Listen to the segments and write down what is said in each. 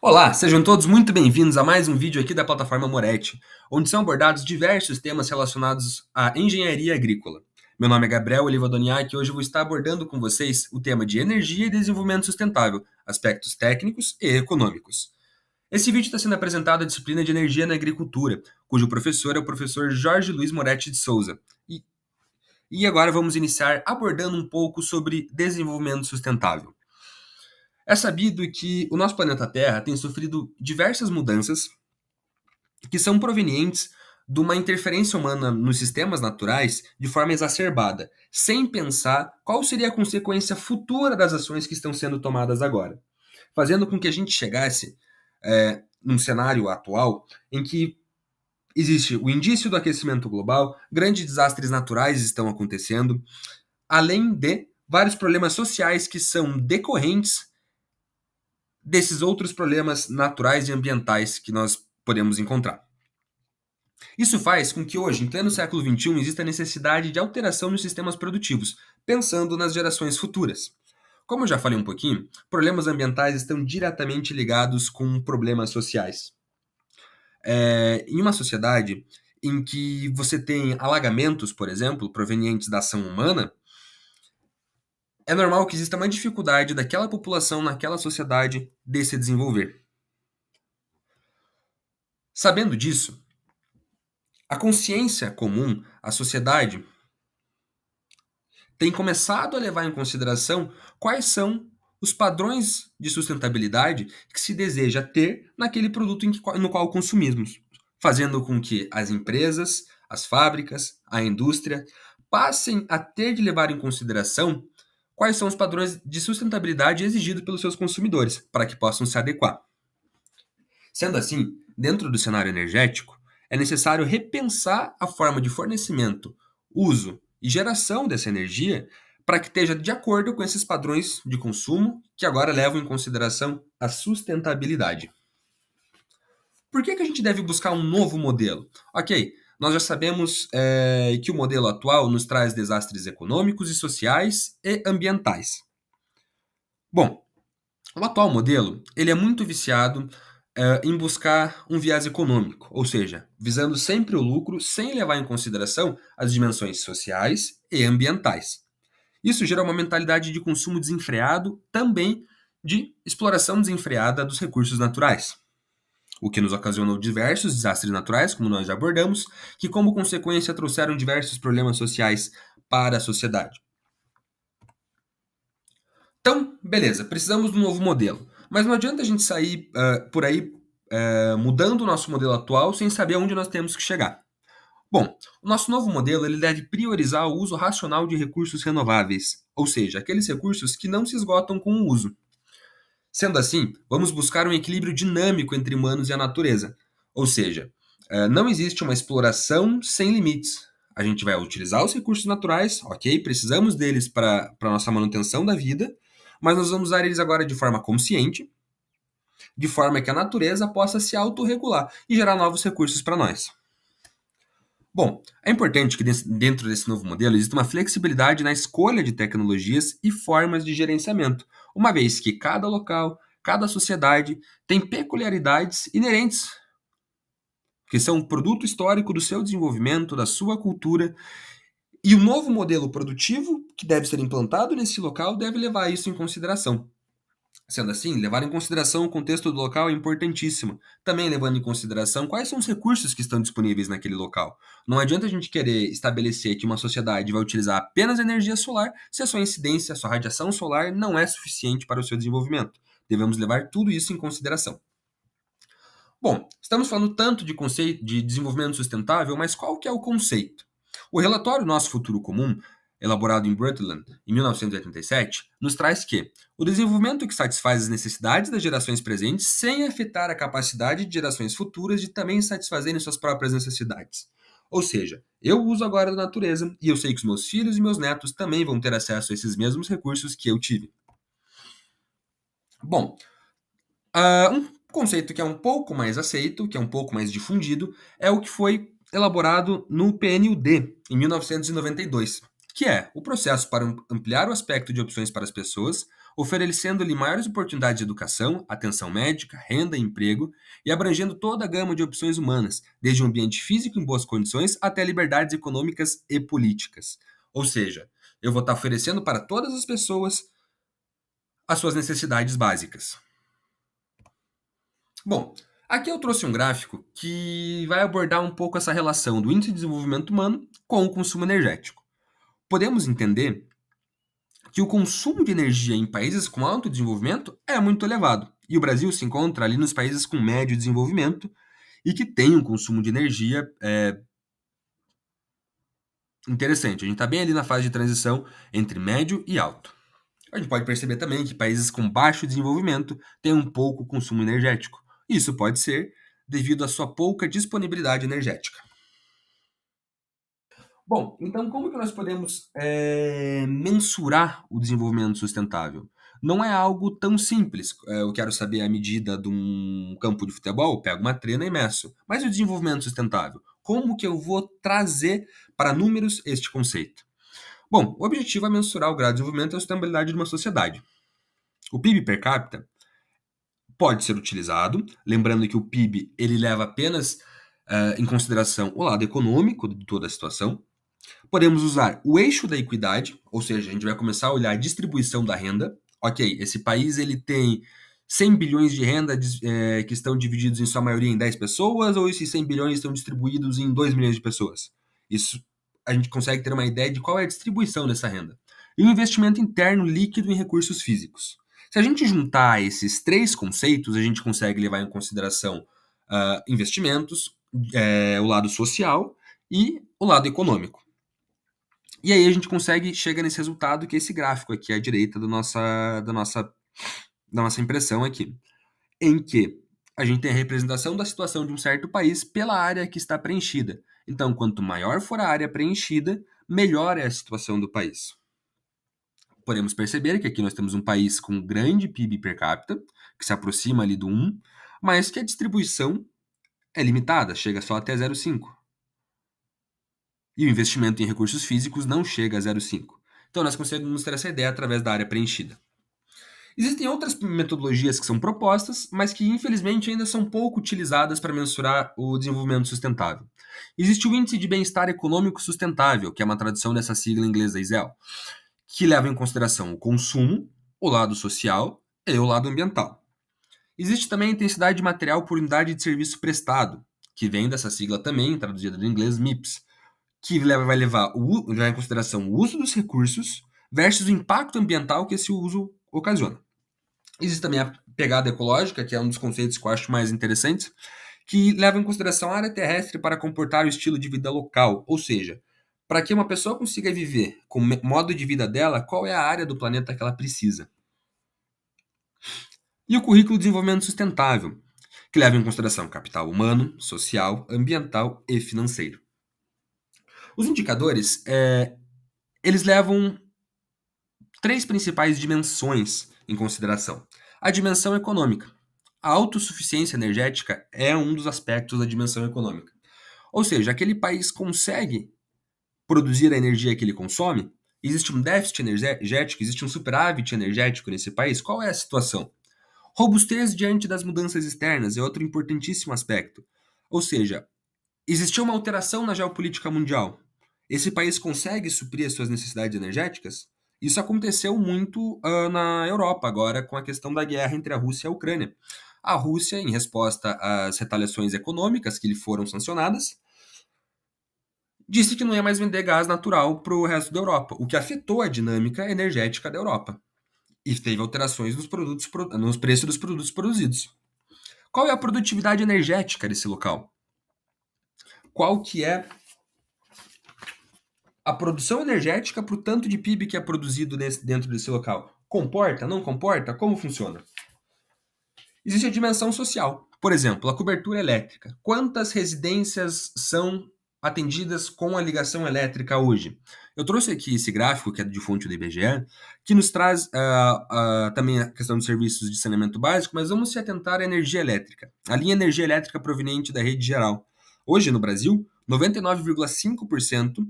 Olá, sejam todos muito bem-vindos a mais um vídeo aqui da plataforma Moretti, onde são abordados diversos temas relacionados à engenharia agrícola. Meu nome é Gabriel Oliva Doniak e hoje eu vou estar abordando com vocês o tema de energia e desenvolvimento sustentável, aspectos técnicos e econômicos. Esse vídeo está sendo apresentado à disciplina de energia na agricultura, cujo professor é o professor Jorge Luiz Moretti de Souza. E agora vamos iniciar abordando um pouco sobre desenvolvimento sustentável. É sabido que o nosso planeta Terra tem sofrido diversas mudanças que são provenientes de uma interferência humana nos sistemas naturais de forma exacerbada, sem pensar qual seria a consequência futura das ações que estão sendo tomadas agora, fazendo com que a gente chegasse num cenário atual em que existe o indício do aquecimento global, grandes desastres naturais estão acontecendo, além de vários problemas sociais que são decorrentes desses outros problemas naturais e ambientais que nós podemos encontrar. Isso faz com que hoje, em pleno século XXI, exista a necessidade de alteração nos sistemas produtivos, pensando nas gerações futuras. Como eu já falei um pouquinho, problemas ambientais estão diretamente ligados com problemas sociais. Em uma sociedade em que você tem alagamentos, por exemplo, provenientes da ação humana, é normal que exista uma dificuldade daquela população naquela sociedade de se desenvolver. Sabendo disso, a consciência comum, a sociedade, tem começado a levar em consideração quais são os padrões de sustentabilidade que se deseja ter naquele produto no qual consumimos, fazendo com que as empresas, as fábricas, a indústria passem a ter de levar em consideração quais são os padrões de sustentabilidade exigidos pelos seus consumidores, para que possam se adequar. Sendo assim, dentro do cenário energético, é necessário repensar a forma de fornecimento, uso e geração dessa energia para que esteja de acordo com esses padrões de consumo que agora levam em consideração a sustentabilidade. Por que a gente deve buscar um novo modelo? Ok, nós já sabemos que o modelo atual nos traz desastres econômicos e sociais e ambientais. Bom, o atual modelo ele é muito viciado em buscar um viés econômico, ou seja, visando sempre o lucro sem levar em consideração as dimensões sociais e ambientais. Isso gera uma mentalidade de consumo desenfreado, também de exploração desenfreada dos recursos naturais, o que nos ocasionou diversos desastres naturais, como nós já abordamos, que como consequência trouxeram diversos problemas sociais para a sociedade. Então, beleza, precisamos de um novo modelo. Mas não adianta a gente sair por aí mudando o nosso modelo atual sem saber onde nós temos que chegar. Bom, o nosso novo modelo ele deve priorizar o uso racional de recursos renováveis, ou seja, aqueles recursos que não se esgotam com o uso. Sendo assim, vamos buscar um equilíbrio dinâmico entre humanos e a natureza, ou seja, não existe uma exploração sem limites. A gente vai utilizar os recursos naturais, ok? Precisamos deles para a nossa manutenção da vida, mas nós vamos usar eles agora de forma consciente, de forma que a natureza possa se autorregular e gerar novos recursos para nós. Bom, é importante que dentro desse novo modelo exista uma flexibilidade na escolha de tecnologias e formas de gerenciamento, uma vez que cada local, cada sociedade tem peculiaridades inerentes, que são um produto histórico do seu desenvolvimento, da sua cultura, e o novo modelo produtivo que deve ser implantado nesse local deve levar isso em consideração. Sendo assim, levar em consideração o contexto do local é importantíssimo. Também levando em consideração quais são os recursos que estão disponíveis naquele local. Não adianta a gente querer estabelecer que uma sociedade vai utilizar apenas energia solar se a sua incidência, a sua radiação solar não é suficiente para o seu desenvolvimento. Devemos levar tudo isso em consideração. Bom, estamos falando tanto de conceito de desenvolvimento sustentável, mas qual que é o conceito? O relatório Nosso Futuro Comum, elaborado em Brundtland em 1987, nos traz que o desenvolvimento que satisfaz as necessidades das gerações presentes sem afetar a capacidade de gerações futuras de também satisfazerem suas próprias necessidades. Ou seja, eu uso agora da natureza e eu sei que os meus filhos e meus netos também vão ter acesso a esses mesmos recursos que eu tive. Bom, um conceito que é um pouco mais aceito, que é um pouco mais difundido, é o que foi elaborado no PNUD em 1992, que é o processo para ampliar o aspecto de opções para as pessoas, oferecendo-lhe maiores oportunidades de educação, atenção médica, renda e emprego, e abrangendo toda a gama de opções humanas, desde um ambiente físico em boas condições até liberdades econômicas e políticas. Ou seja, eu vou estar oferecendo para todas as pessoas as suas necessidades básicas. Bom, aqui eu trouxe um gráfico que vai abordar um pouco essa relação do índice de desenvolvimento humano com o consumo energético. Podemos entender que o consumo de energia em países com alto desenvolvimento é muito elevado, e o Brasil se encontra ali nos países com médio desenvolvimento e que tem um consumo de energia interessante. A gente está bem ali na fase de transição entre médio e alto. A gente pode perceber também que países com baixo desenvolvimento têm um pouco consumo energético. Isso pode ser devido à sua pouca disponibilidade energética. Bom, então como que nós podemos mensurar o desenvolvimento sustentável? Não é algo tão simples. Eu quero saber a medida de um campo de futebol, pego uma trena e meço. Mas o desenvolvimento sustentável? Como que eu vou trazer para números este conceito? Bom, o objetivo é mensurar o grau de desenvolvimento e a sustentabilidade de uma sociedade. O PIB per capita pode ser utilizado, lembrando que o PIB ele leva apenas em consideração o lado econômico de toda a situação. Podemos usar o eixo da equidade, ou seja, a gente vai começar a olhar a distribuição da renda. Ok, esse país ele tem 100 bilhões de renda que estão divididos em sua maioria em 10 pessoas, ou esses 100 bilhões estão distribuídos em 2 milhões de pessoas? Isso a gente consegue ter uma ideia de qual é a distribuição dessa renda. E o investimento interno líquido em recursos físicos. Se a gente juntar esses três conceitos, a gente consegue levar em consideração investimentos, o lado social e o lado econômico. E aí a gente chega nesse resultado que é esse gráfico aqui à direita da nossa impressão aqui, em que a gente tem a representação da situação de um certo país pela área que está preenchida. Então, quanto maior for a área preenchida, melhor é a situação do país. Podemos perceber que aqui nós temos um país com grande PIB per capita, que se aproxima ali do 1, mas que a distribuição é limitada, chega só até 0,5. E o investimento em recursos físicos não chega a 0,5. Então, nós conseguimos ter essa ideia através da área preenchida. Existem outras metodologias que são propostas, mas que infelizmente ainda são pouco utilizadas para mensurar o desenvolvimento sustentável. Existe o Índice de Bem-Estar Econômico Sustentável, que é uma tradução dessa sigla inglesa ISEL, que leva em consideração o consumo, o lado social e o lado ambiental. Existe também a intensidade de material por unidade de serviço prestado, que vem dessa sigla também, traduzida do inglês MIPS, que vai levar em consideração o uso dos recursos versus o impacto ambiental que esse uso ocasiona. Existe também a pegada ecológica, que é um dos conceitos que eu acho mais interessantes, que leva em consideração a área terrestre para comportar o estilo de vida local, ou seja, para que uma pessoa consiga viver com o modo de vida dela, qual é a área do planeta que ela precisa. E o currículo de desenvolvimento sustentável, que leva em consideração capital humano, social, ambiental e financeiro. Os indicadores, eles levam três principais dimensões em consideração. A dimensão econômica. A autossuficiência energética é um dos aspectos da dimensão econômica. Ou seja, aquele país consegue produzir a energia que ele consome, existe um déficit energético, existe um superávit energético nesse país, qual é a situação? Robustez diante das mudanças externas é outro importantíssimo aspecto. Ou seja, existiu uma alteração na geopolítica mundial. Esse país consegue suprir as suas necessidades energéticas? Isso aconteceu muito na Europa agora com a questão da guerra entre a Rússia e a Ucrânia. A Rússia, em resposta às retaliações econômicas que lhe foram sancionadas, disse que não ia mais vender gás natural para o resto da Europa, o que afetou a dinâmica energética da Europa. E teve alterações nos preços dos produtos produzidos. Qual é a produtividade energética desse local? Qual que é a produção energética para o tanto de PIB que é produzido dentro desse local? Comporta? Não comporta? Como funciona? Existe a dimensão social. Por exemplo, a cobertura elétrica. Quantas residências são atendidas com a ligação elétrica hoje? Eu trouxe aqui esse gráfico, que é de fonte do IBGE, que nos traz também a questão dos serviços de saneamento básico, mas vamos se atentar à energia elétrica. A linha energia elétrica proveniente da rede geral. Hoje, no Brasil, 99,5%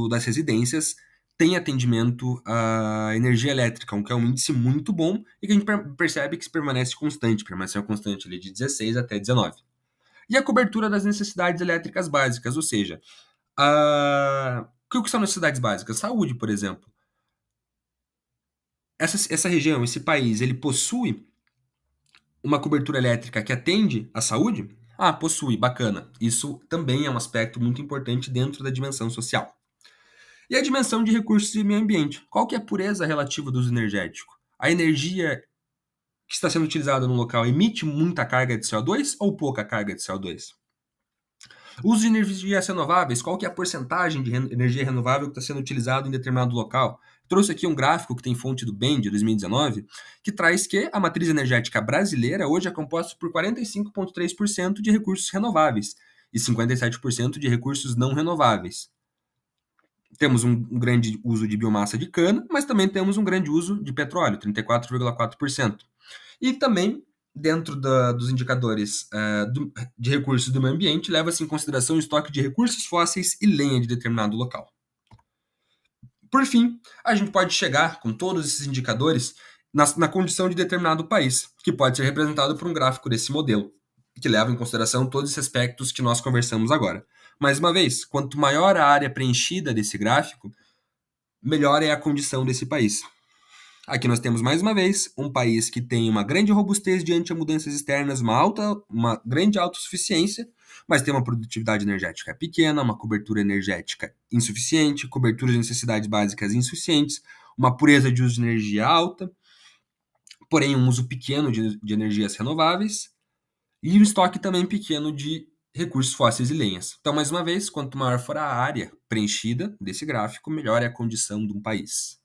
das residências tem atendimento à energia elétrica, que é um índice muito bom e que a gente percebe que permaneceu constante ali de 16 até 19. E a cobertura das necessidades elétricas básicas, ou seja, o que são necessidades básicas? Saúde, por exemplo. Essa região, esse país, ele possui uma cobertura elétrica que atende à saúde? Ah, possui, bacana. Isso também é um aspecto muito importante dentro da dimensão social. E a dimensão de recursos e meio ambiente. Qual que é a pureza relativa do uso energético? A energia que está sendo utilizada no local emite muita carga de CO2 ou pouca carga de CO2? O uso de energias renováveis, qual que é a porcentagem de energia renovável que está sendo utilizada em determinado local? Trouxe aqui um gráfico que tem fonte do BEM de 2019, que traz que a matriz energética brasileira hoje é composta por 45,3% de recursos renováveis e 57% de recursos não renováveis. Temos um grande uso de biomassa de cana, mas também temos um grande uso de petróleo, 34,4%. E também, dentro dos indicadores de recursos do meio ambiente, leva-se em consideração o estoque de recursos fósseis e lenha de determinado local. Por fim, a gente pode chegar, com todos esses indicadores, na condição de determinado país, que pode ser representado por um gráfico desse modelo, que leva em consideração todos esses aspectos que nós conversamos agora. Mais uma vez, quanto maior a área preenchida desse gráfico, melhor é a condição desse país. Aqui nós temos, mais uma vez, um país que tem uma grande robustez diante a mudanças externas, uma grande autossuficiência, mas tem uma produtividade energética pequena, uma cobertura energética insuficiente, cobertura de necessidades básicas insuficientes, uma pureza de uso de energia alta, porém um uso pequeno de energias renováveis e um estoque também pequeno de recursos fósseis e lenhas. Então, mais uma vez, quanto maior for a área preenchida desse gráfico, melhor é a condição de um país.